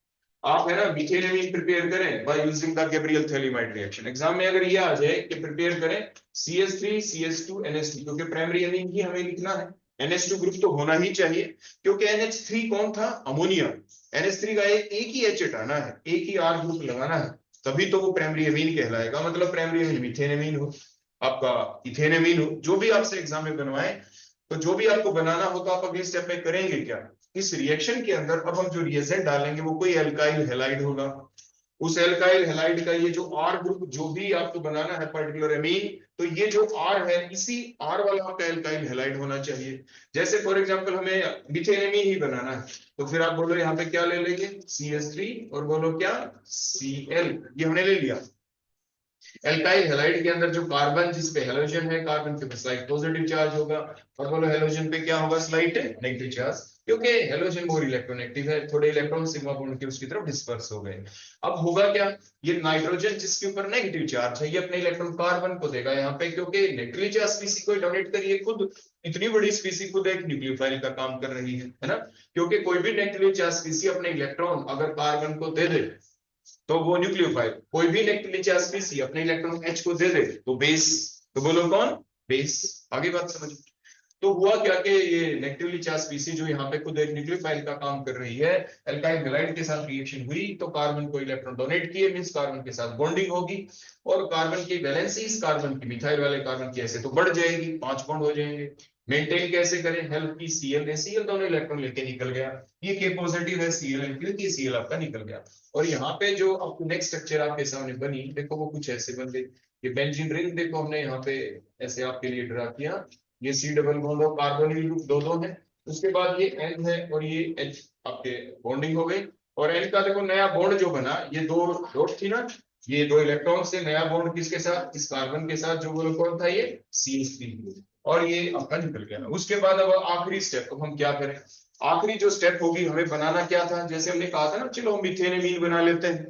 आप है ना मीथेन एमीन प्रिपेयर करें by using the Gabriel phthalimide reaction, exam में अगर ये आ जाए कि प्रिपेयर करें CH3 CH2 NH2, क्योंकि प्राइमरी एमीन ही हमें लिखना है, NH2 ग्रुप तो होना ही चाहिए, क्योंकि NH3 कौन था, अमोनिया, NH3 का एक ही H हटाना है, एक ही R ग्रुप लगाना है, तभी तो वो प्राइमरी एमीन कहलाएगा, मतलब प्राइमरी एमीन मीथेन एमीन हो, आपका इथेन एमीन हो, जो भी आपसे एग्जाम में बनवाए, तो जो भी आपको बनाना होगा आप अगले स्टेप में करेंगे क्या, इस रिएक्शन के अंदर अब हम जो रिएजेंट डालेंगे वो कोई एल्काइल हैलाइड होगा, उस एल्काइल हैलाइड का ये जो R ग्रुप जो भी आपको बनाना है पर्टिकुलर एमीन, तो ये जो R है इसी R वाला आपका एल्काइल हैलाइड होना चाहिए। जैसे फॉर एग्जांपल हमें मीथेन एमीन ही बनाना है, तो फिर आप बोलो यहाँ पे क्या ले लेंगे CH3 और बोलो क्या Cl, ये हमने ले लिया। एल्काइल हैलाइड के अंदर जो कार्बन जिस पे हैलोजन है, कार्बन के ऊपर स्लाइट पॉजिटिव चार्ज होगा, और बोलो हैलोजन पे क्या होगा, स्लाइट नेगेटिव चार्ज, क्योंकि हैलोजन मोर इलेक्ट्रोनेगेटिव है, थोड़े इलेक्ट्रॉन सिग्मा बॉन्ड के उसकी तरफ डिस्पर्स हो गए। अब होगा क्या, ये नाइट्रोजन जिसके ऊपर नेगेटिव चार्ज है, ये अपने इलेक्ट्रॉन कार्बन को देगा यहाँ पे, क्योंकि नेगेटिव चार्ज स्पीसी को डोनेट करिए, खुद इतनी बड़ी स्पीसी खुद एक न्यूक्लियोफाइल का काम कर रही है ना, क्योंकि कोई भी नेगेटिव चार्ज स्पीसी अपने इलेक्ट्रॉन अगर कार्बन को दे दे तो वो न्यूक्लियोफाइल, कोई भी नेगेटिव चार्ज स्पीसी अपने इलेक्ट्रॉन H को दे दे तो बेस, तो बोलो कौन, बेस। आगे बात समझ, तो हुआ क्या कि ये नेगेटिवली चार्ज स्पीसी जो यहाँ पे खुद एक न्यूक्लियोफाइल का काम कर रही है, एल्काइल हैलाइड के साथ रिएक्शन हुई तो कार्बन को इलेक्ट्रॉन डोनेट किए, मींस कार्बन के साथ बॉन्डिंग होगी, और कार्बन की वैलेंसी इस कार्बन की मिथाइल वाले कार्बन की ऐसे तो बढ़ जाएगी, 5 बॉन्ड हो जाएंगे। मेंटेन कैसे करें, हेल्प की Cl ने, Cl दोनों इलेक्ट्रॉन लेके निकल गया, ये K पॉजिटिव है, Cl क्योंकि Cl आपका निकल गया, और यहाँ पे जो आपको नेक्स्ट स्ट्रक्चर आपके सामने बनी देखो वो कुछ ऐसे बन गई, ये बेंजीन रिंग देखो हमने यहाँ पे ऐसे आपके लिए ड्रा किया, ये C डबल बॉन्ड और कार्बोनिल ग्रुप दो दो है, उसके बाद ये N है और ये H आपके बॉन्डिंग हो गई, और N का देखो नया बॉन्ड जो बना, ये दो डॉट थी ना, ये दो इलेक्ट्रॉन से नया बॉन्ड किसके साथ, इस कार्बन के साथ, जो बोलो कौन था ये CH3, और ये आपका निकल गया। उसके बाद अब आखिरी स्टेप, अब हम क्या करें, आखिरी जो स्टेप होगी हमें बनाना क्या था, जैसे हमने कहा था ना चलो हम मीथेन एमीन बना लेते हैं,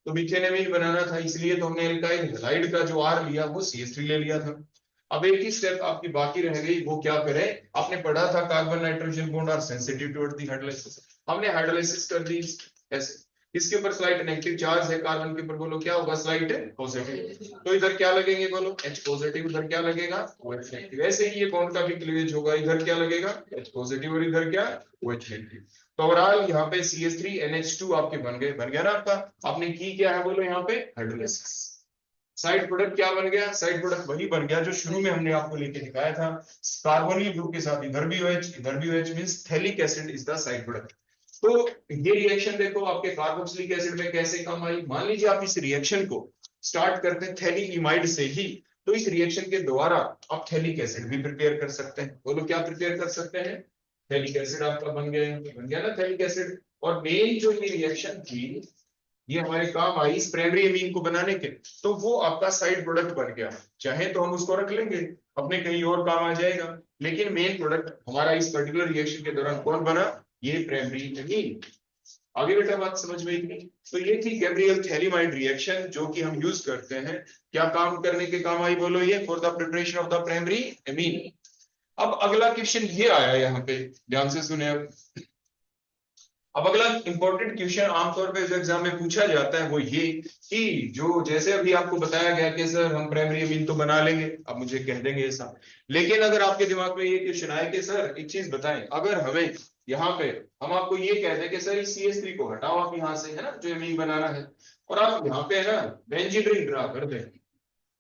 तो मीथेन एमीन बनाना था, इसलिए तो हमने एल्काइल हैलाइड का जो R लिया वो CH3 ले लिया था। अब एक ही स्टेप आपकी बाकी रह गई, वो क्या करें, आपने पढ़ा था carbon nitrogen bond are sensitive towards the hydrolysis, हमने हाइड्रोलाइसिस कर दी ऐसे, इसके ऊपर स्लाइट नेगेटिव चार्ज है, कार्बन के ऊपर बोलो क्या होगा, स्लाइट पॉजिटिव, तो इधर क्या लगेंगे बोलो H पॉजिटिव, उधर क्या लगेगा OH नेगेटिव, ऐसे ही ये बॉन्ड का भी क्लीवेज होगा, इधर क्या लगेगा H पॉजिटिव और इधर क्या OH नेगेटिव, तो ओवरऑल यहाँ पे CH3 NH2 आपके बन गए, बन गया ना आपका, आपने की क्या है बोलो यहाँ पे हाइड्रोलाइसिस, साइड प्रोडक्ट क्या बन गया, साइड प्रोडक्ट वही बन गया जो शुरू में हमने आपको लेके दिखाया था, कार्बोनिल ग्रुप के साथ इधर भी OH इधर भी OH, means phthalic acid is the side product. तो ये रिएक्शन देखो आपके कार्बोक्सिलिक एसिड में कैसे काम आई, मान लीजिए आप इस रिएक्शन को स्टार्ट करते हैं थैलिक इमाइड से ही, तो इस रिएक्शन के द्वारा आप थैलिक एसिड भी प्रिपेयर कर सकते हैं, बोलो क्या प्रिपेयर कर सकते हैं, थैलिक एसिड आपका बन गया ना थैलिक एसिड, और मेन जो ये रिएक्शन थी ये हमारे काम आई इस प्राइमरी एमीन को बनाने के, तो वो आपका साइड प्रोडक्ट बन गया, चाहे तो हम उसको रख लेंगे अपने कहीं और काम आ जाएगा, लेकिन मेन प्रोडक्ट हमारा इस पर्टिकुलर रिएक्शन के दौरान कौन बना, ये प्राइमरी एमीन। आगे बेटा बात समझ में आई, तो ये थी गैब्रियल थैलीमाइड रिएक्शन जो कि हम यूज करते हैं, क्या काम करने के काम आई बोलो, ये for the preparation of the primary amine. अब अगला क्वेश्चन ये आया यहाँ पे, ध्यान से सुने अब अगला इंपॉर्टेंट क्वेश्चन आमतौर पे जो एग्जाम में पूछा जाता है वो ये कि जो जैसे अभी आपको बताया गया कि सर हम प्राइमरी एमीन तो बना लेंगे, अब मुझे कह देंगे ऐसा, लेकिन अगर आपके दिमाग में ये क्वेश्चन आए कि सर एक चीज बताएं, अगर हमें यहाँ पे हम आपको ये कह दें कि सर इस CH3 को हटाओ आप यहाँ से, है ना जो एमीन बनाना है, और आप यहाँ पे है ना बेंजीन रिंग ड्रा कर दें,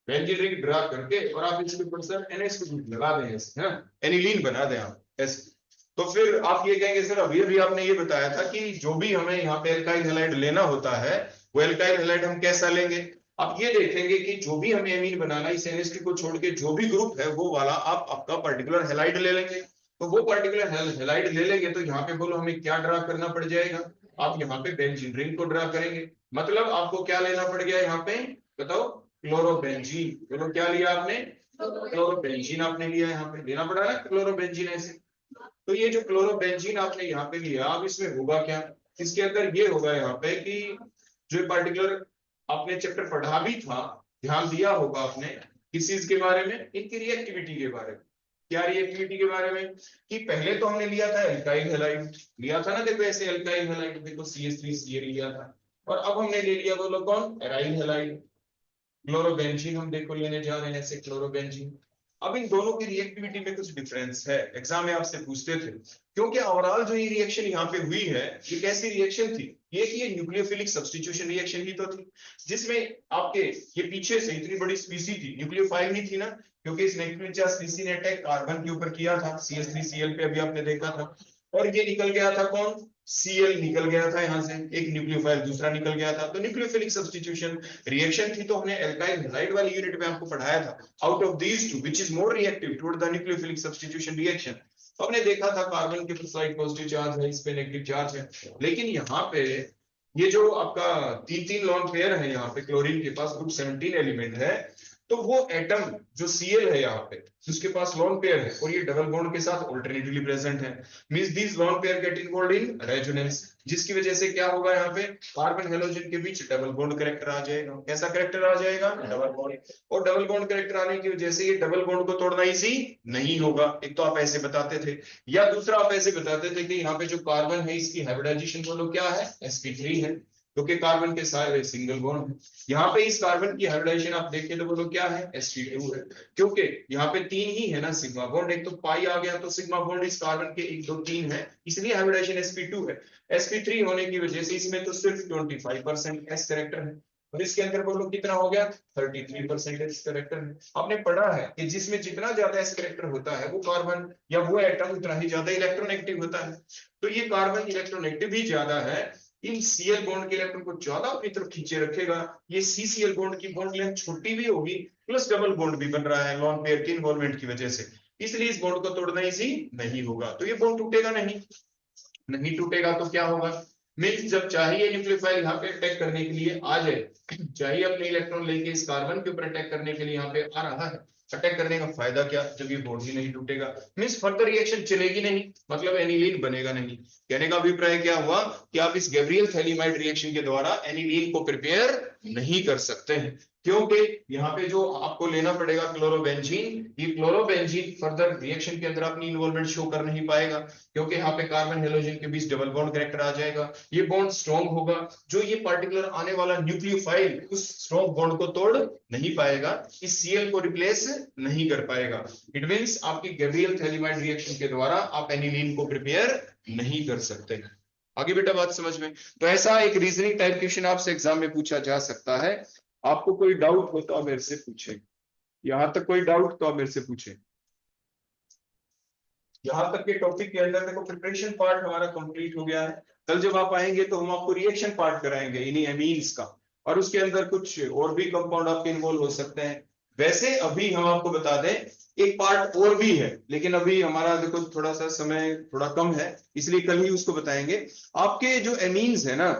बेंजीन रिंग ड्रा करके और आप इसके ऊपर सर NH लगा दें ऐसे, है ना, एनिलीन बना दें आप ऐसे। तो फिर आप ये कहेंगे सर अभी आपने ये बताया था कि जो भी हमें यहाँ पे एल्काइल हैलाइड लेना होता है वो एल्काइल हैलाइड हम कैसा लेंगे। आप ये देखेंगे कि जो भी हमें एमीन बनाना है इस NH2 को छोड़ के जो भी ग्रुप है वो वाला आप आपका पर्टिकुलर हैलाइड ले लेंगे। तो वो पर्टिकुलर हैलाइड ले लेंगे तो यहाँ पे बोलो हमें क्या ड्रा करना पड़ जाएगा, आप यहाँ पे बेंजीन रिंग को ड्रा करेंगे। मतलब आपको क्या लेना पड़ गया यहाँ पे, बताओ, क्लोरोबेंजीन। बोलो क्या लिया आपने, क्लोरोबेंजीन आपने लिया, यहाँ पे लेना पड़ा ना क्लोरोबेंजीन ऐसे। तो ये जो क्लोरोबेंजीन आपने यहाँ पे लिया, अब इसमें होगा क्या, इसके अंदर ये होगा यहाँ पे कि जो पर्टिकुलर आपने चैप्टर पढ़ा भी था, ध्यान दिया होगा आपने किस चीज के बारे में, इनकी रिएक्टिविटी के बारे में। क्या रिएक्टिविटी के बारे में, कि पहले तो हमने लिया था एल्काइल हैलाइड, लिया था ना, देखो ऐसे एल्काइल हैलाइड, देखो CH3Cl लिया था। और अब हमने ले लिया बोलो कौन, एराइल हैलाइड, क्लोरोबेंजीन हम देखो लेने जा रहे हैं ऐसे, क्लोरोबेंजीन। अब इन दोनों की रिएक्टिविटी में कुछ डिफरेंस है, एग्जाम में आपसे पूछते थे, क्योंकि ओवरऑल जो ये रिएक्शन यहाँ पे हुई है ये कैसी रिएक्शन थी, ये न्यूक्लियोफिलिक सब्स्टिट्यूशन रिएक्शन ही तो थी, जिसमें आपके ये पीछे से इतनी बड़ी स्पीसी थी, न्यूक्लियोफाइल ही थी ना, क्योंकि इस नाइट्रोजन स्पीसी ने अटैक कार्बन के ऊपर किया था, CH3Cl पे अभी आपने देखा था, और ये निकल गया था कौन, Cl निकल गया था यहाँ से, एक न्यूक्लियोफाइल दूसरा निकल गया था, तो न्यूक्लियोफिलिक सब्स्टिट्यूशन रिएक्शन थी। तो हमने एल्काइल हैलाइड वाली यूनिट में आपको पढ़ाया था, out of these two which is more reactive toward the nucleophilic substitution reaction. तो हमने देखा था कार्बन के साइड पॉजिटिव चार्ज है, इस पे नेगेटिव चार्ज है, लेकिन यहाँ पे ये जो आपका तीन तीन लॉन पेयर है, यहाँ पे क्लोरीन के पास ग्रुप 17 एलिमेंट है, तो वो एटम जो Cl है यहाँ पे जिसके पास लॉन पेयर है और ये डबल बॉन्ड के साथ ऑल्टरनेटिवली प्रेजेंट है, means this lone pair get involved in resonance, जिसकी वजह से क्या होगा, यहाँ पे कार्बन हेलोजन के बीच डबल बॉन्ड कैरेक्टर आ जाएगा। कैसा कैरेक्टर आ जाएगा, डबल बॉन्ड। और डबल बॉन्ड कैरेक्टर आने की वजह से ये डबल बॉन्ड को तोड़ना इजी नहीं होगा, एक तो आप ऐसे बताते थे, या दूसरा आप ऐसे बताते थे कि यहाँ पे जो कार्बन है इसकी हाइब्रिडाइजेशन बोलो क्या है, sp3 है, क्योंकि कार्बन के सारे सिंगल बॉन्ड है। यहाँ पे इस कार्बन की हाइब्रिडाइजेशन आप देखें तो बोलो क्या है, sp2 है, क्योंकि यहाँ पे तीन ही है ना सिग्मा बॉन्ड, एक तो पाई आ गया तो सिग्मा बॉन्ड इस कार्बन के 1 2 3 है, इसलिए हाइब्रिडाइजेशन sp2 है। sp3 होने की वजह से इसमें तो सिर्फ 25% s कैरेक्टर है, और इसके अंदर बोलो कितना हो गया, 33% एस कैरेक्टर है। आपने पढ़ा है कि जिसमें जितना ज्यादा एस कैरेक्टर होता है वो कार्बन या वो एटम उतना ही ज्यादा इलेक्ट्रोनेगेटिव होता है। तो ये कार्बन इलेक्ट्रोनेगेटिव ही ज्यादा है, इन Cl बॉन्ड के इलेक्ट्रॉन को ज्यादा अपनी तरफ खींचे रखेगा, ये CCl बॉन्ड की बॉन्ड लेंथ छोटी भी होगी, प्लस डबल बॉन्ड भी बन रहा है लॉन पेयर के इन्वॉल्वमेंट की वजह से, इसलिए इस बॉन्ड को तोड़ना इजी नहीं होगा। तो ये बॉन्ड टूटेगा नहीं, नहीं टूटेगा तो क्या होगा, मीन्स जब चाहिए न्यूक्लियोफाइल यहाँ पे अटैक करने के लिए आ जाए, चाहिए अपने इलेक्ट्रॉन लेके इस कार्बन के ऊपर अटैक करने के लिए यहाँ पे आ रहा है, अटैक करने का फायदा क्या, जब ये बॉन्ड ही नहीं टूटेगा, मीन्स फर्दर रिएक्शन चलेगी नहीं, मतलब एनिलीन बनेगा नहीं। कहने का अभिप्राय क्या हुआ कि आप इस गैब्रियल थैलीमाइड रिएक्शन के द्वारा एनिलीन को प्रिपेयर नहीं कर सकते हैं, क्योंकि यहाँ पे जो आपको लेना पड़ेगा क्लोरोबेंजीन, ये क्लोरोबेंजीन फर्दर रिएक्शन के अंदर अपनी इन्वॉल्वमेंट शो कर नहीं पाएगा, क्योंकि यहाँ पे कार्बन हेलोजन के बीच डबल बॉन्ड कैरेक्टर आ जाएगा, ये बॉन्ड स्ट्रॉन्ग होगा, जो ये पर्टिकुलर आने वाला न्यूक्लियोफाइल उस स्ट्रॉन्ग बॉन्ड को तोड़ नहीं पाएगा, इस Cl को रिप्लेस नहीं कर पाएगा। इट मींस आपकी गैब्रियल थैलीमाइड रिएक्शन के द्वारा आप एनिलीन को प्रिपेयर नहीं कर सकते। आगे बेटा बात समझ में। तो ऐसा एक रीजनिंग टाइप क्वेश्चन आपसे एग्जाम में पूछा जा सकता है। आपको कोई डाउट हो तो आप मेरे से पूछे, यहां तक कोई डाउट तो आप मेरे से पूछे। यहां तक के टॉपिक के अंदर देखो प्रिपरेशन पार्ट हमारा कंप्लीट हो गया है। कल जब आप आएंगे तो हम आपको रिएक्शन पार्ट कराएंगे इन्हीं एमीन्स का, और उसके अंदर कुछ और भी कंपाउंड आपके इन्वॉल्व हो सकते हैं। वैसे अभी हम आपको बता दें एक पार्ट और भी है, लेकिन अभी हमारा देखो थोड़ा सा समय थोड़ा कम है, इसलिए कल ही उसको बताएंगे। आपके जो एमीन्स है ना,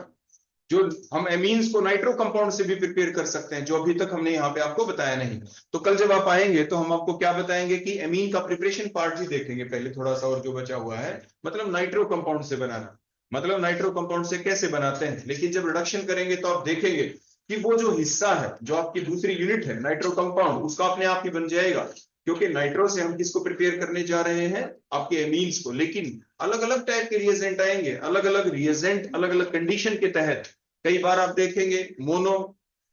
जो हम एमीन्स को नाइट्रो कंपाउंड से भी प्रिपेयर कर सकते हैं, जो अभी तक हमने यहाँ पे आपको बताया नहीं। तो कल जब आप आएंगे तो हम आपको क्या बताएंगे कि एमीन का प्रिपरेशन पार्ट भी देखेंगे पहले थोड़ा सा, और जो बचा हुआ है मतलब नाइट्रो कंपाउंड से बनाना, मतलब नाइट्रो कंपाउंड से कैसे बनाते हैं। लेकिन जब रिडक्शन करेंगे तो आप देखेंगे कि वो जो हिस्सा है जो आपकी दूसरी यूनिट है नाइट्रो कंपाउंड, उसका अपने आप ही बन जाएगा, क्योंकि नाइट्रो से हम किसको प्रिपेयर करने जा रहे हैं, आपके एमीन्स को। लेकिन अलग अलग टाइप के रिएजेंट आएंगे, अलग अलग रिएजेंट अलग अलग कंडीशन के तहत। कई बार आप देखेंगे मोनो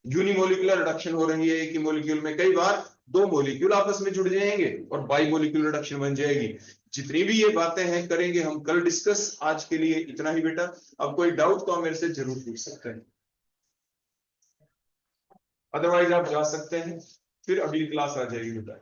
यूनिमोलिकुलर रिडक्शन हो रही है एक ही मॉलिक्यूल में, कई बार दो मॉलिक्यूल आपस में जुड़ जाएंगे और बाई मॉलिक्यूलर रिडक्शन बन जाएगी। जितनी भी ये बातें हैं करेंगे हम कल डिस्कस, आज के लिए इतना ही बेटा। अब कोई डाउट तो आप मेरे से जरूर पूछ सकते हैं, अदरवाइज आप जा सकते हैं। फिर अगली क्लास आ जाएगी बेटा।